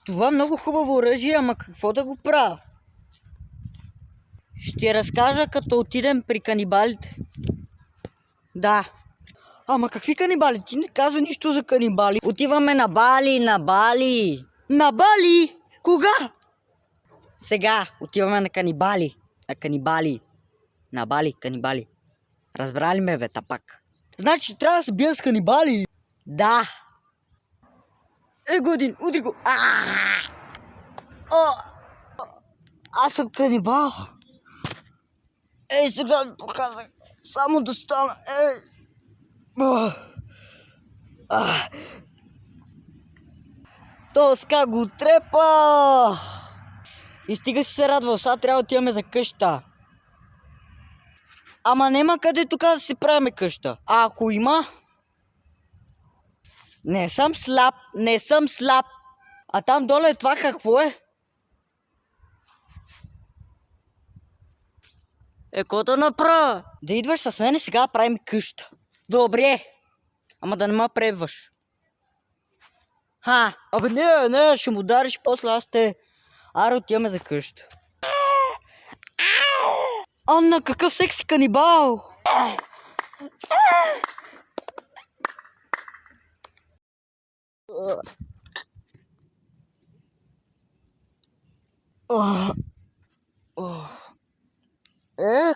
Това много хубаво оръжие, ама какво да го правя? Ще разкажа като отидем при канибалите. Да. Ама какви канибали? Ти не каза нищо за канибали. Отиваме на Бали, на Бали. На Бали? Кога? Сега отиваме на канибали. На канибали. На Бали, канибали. Разбрали ме, бе, тапак. Значи трябва да се бия с канибали. Да. Годин, удри го. Аз съм канибал. Сега ви показах. Само да стана. Тоска го трепа. И стига си се радвал. Сега трябва да отиваме за къща. Ама нема къде тук да си правиме къща. А ако има? Не съм слаб, не съм слаб. А там долу това какво е? Какво да направя? Да идваш с мене сега да правим къща. Добре. Ама да не ме пребваш. Абе не, ще му удариш после аз те. Аре, отиваме за къща. Анна, какъв секси канибал!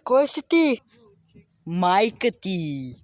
Кой си ти? Майка ти.